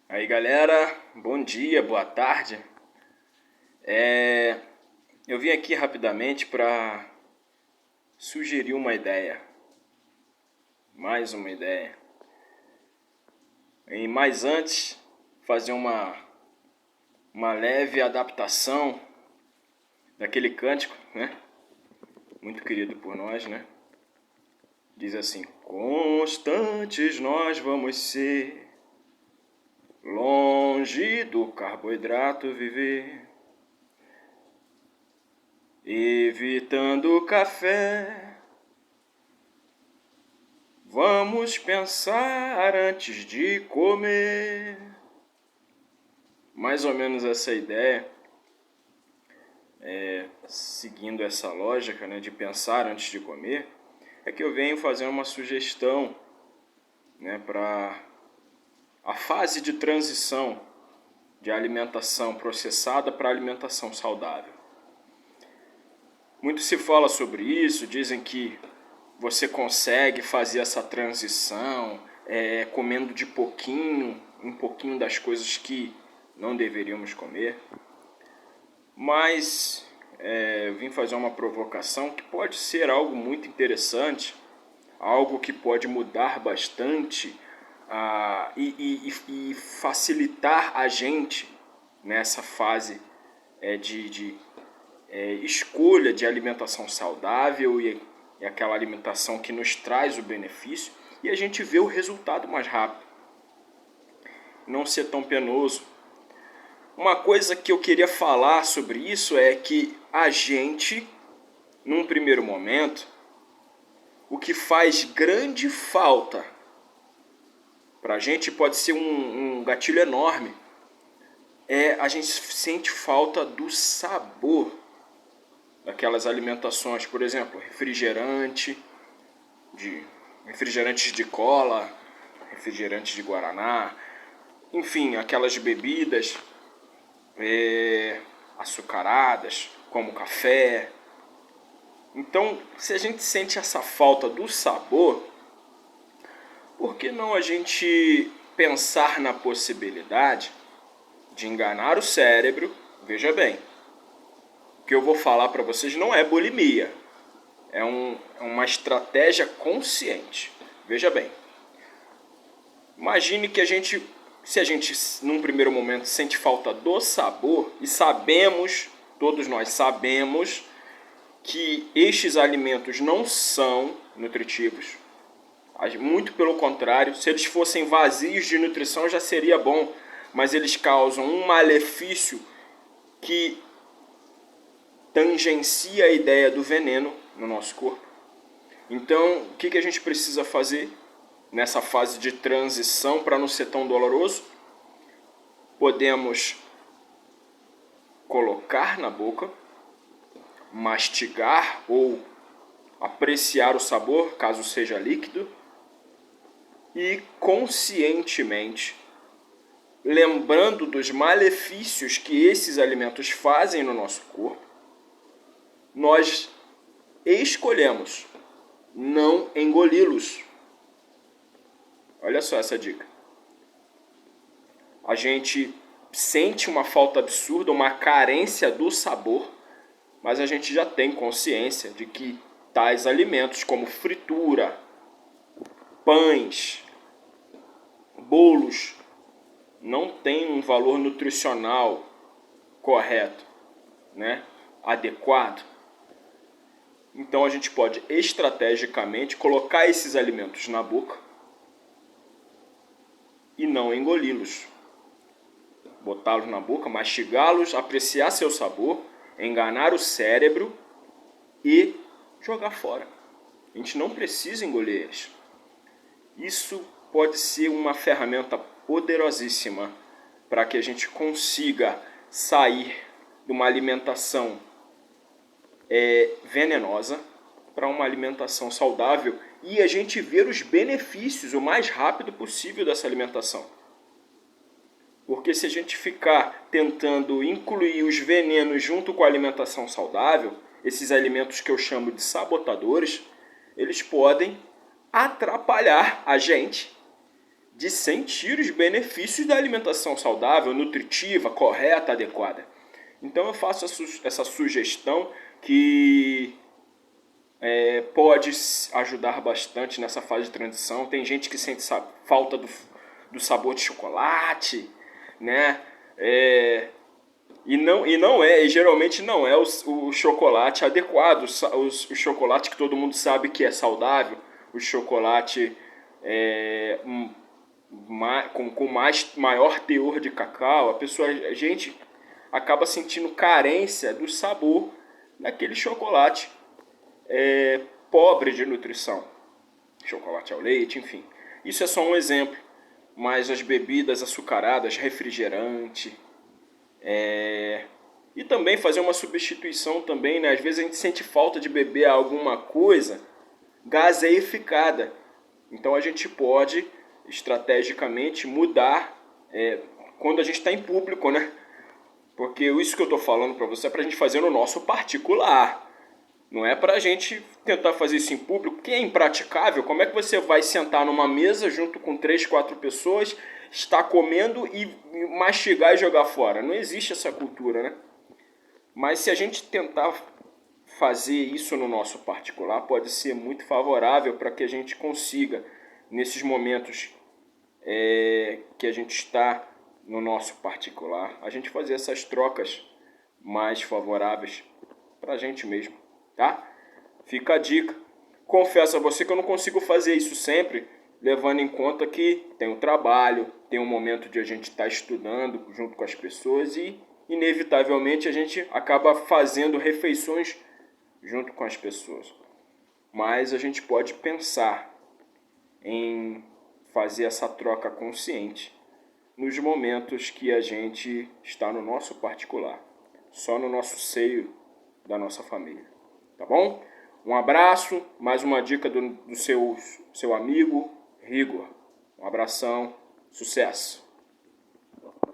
Aí galera, bom dia, boa tarde. Eu vim aqui rapidamente para sugerir uma ideia, mais uma ideia. E mais antes, fazer uma leve adaptação daquele cântico, né? Muito querido por nós, né? Diz assim: constantes nós vamos ser, longe do carboidrato viver. Evitando o café, vamos pensar antes de comer. Mais ou menos essa ideia, seguindo essa lógica, né, de pensar antes de comer, é que eu venho fazer uma sugestão, né, para a fase de transição de alimentação processada para alimentação saudável. Muito se fala sobre isso, dizem que você consegue fazer essa transição comendo de pouquinho, um pouquinho das coisas que não deveríamos comer. Mas eu vim fazer uma provocação que pode ser algo muito interessante, algo que pode mudar bastante e facilitar a gente nessa fase de escolha de alimentação saudável e aquela alimentação que nos traz o benefício e a gente vê o resultado mais rápido, não ser tão penoso. Uma coisa que eu queria falar sobre isso é que a gente, num primeiro momento, o que faz grande falta pra gente pode ser um gatilho enorme, a gente sente falta do sabor daquelas alimentações, por exemplo, refrigerantes de cola, refrigerantes de guaraná, enfim, aquelas bebidas açucaradas, como café. Então, se a gente sente essa falta do sabor, por que não a gente pensar na possibilidade de enganar o cérebro? Veja bem, o que eu vou falar para vocês não é bulimia, é uma estratégia consciente. Veja bem, imagine que se a gente num primeiro momento sente falta do sabor, e sabemos, todos nós sabemos, que estes alimentos não são nutritivos, muito pelo contrário, se eles fossem vazios de nutrição já seria bom, mas eles causam um malefício que tangencia a ideia do veneno no nosso corpo. Então, o que a gente precisa fazer nessa fase de transição para não ser tão doloroso? Podemos colocar na boca, mastigar ou apreciar o sabor, caso seja líquido, e conscientemente, lembrando dos malefícios que esses alimentos fazem no nosso corpo, nós escolhemos não engoli-los. Olha só essa dica. A gente sente uma falta absurda, uma carência do sabor, mas a gente já tem consciência de que tais alimentos como fritura, pães, bolos, não têm um valor nutricional correto, né? Adequado. Então a gente pode estrategicamente colocar esses alimentos na boca e não engoli-los. Botá-los na boca, mastigá-los, apreciar seu sabor, enganar o cérebro e jogar fora. A gente não precisa engolir eles. Isso pode ser uma ferramenta poderosíssima para que a gente consiga sair de uma alimentação venenosa para uma alimentação saudável e a gente ver os benefícios o mais rápido possível dessa alimentação. Porque se a gente ficar tentando incluir os venenos junto com a alimentação saudável, esses alimentos que eu chamo de sabotadores, eles podem atrapalhar a gente de sentir os benefícios da alimentação saudável, nutritiva, correta, adequada. Então eu faço essa sugestão que pode ajudar bastante nessa fase de transição. Tem gente que sente falta do sabor de chocolate, né? E geralmente não é o chocolate adequado, o chocolate que todo mundo sabe que é saudável, o chocolate com maior teor de cacau. A gente acaba sentindo carência do sabor daquele chocolate pobre de nutrição, chocolate ao leite, enfim. Isso é só um exemplo, mas as bebidas açucaradas, refrigerante, e também fazer uma substituição também, né? Às vezes a gente sente falta de beber alguma coisa gaseificada. Então a gente pode estrategicamente mudar quando a gente está em público, né? Porque isso que eu estou falando para você é para a gente fazer no nosso particular. Não é para a gente tentar fazer isso em público, que é impraticável. Como é que você vai sentar numa mesa junto com 3, 4 pessoas, estar comendo e mastigar e jogar fora? Não existe essa cultura, né? Mas se a gente tentar fazer isso no nosso particular, pode ser muito favorável para que a gente consiga, nesses momentos que a gente está no nosso particular, a gente fazer essas trocas mais favoráveis para a gente mesmo, tá? Fica a dica. Confesso a você que eu não consigo fazer isso sempre, levando em conta que tem o trabalho, tem um momento de a gente estar estudando junto com as pessoas e, inevitavelmente, a gente acaba fazendo refeições junto com as pessoas. Mas a gente pode pensar em fazer essa troca consciente nos momentos que a gente está no nosso particular, só no nosso seio da nossa família, tá bom? Um abraço, mais uma dica do seu amigo Rigor. Um abração, sucesso!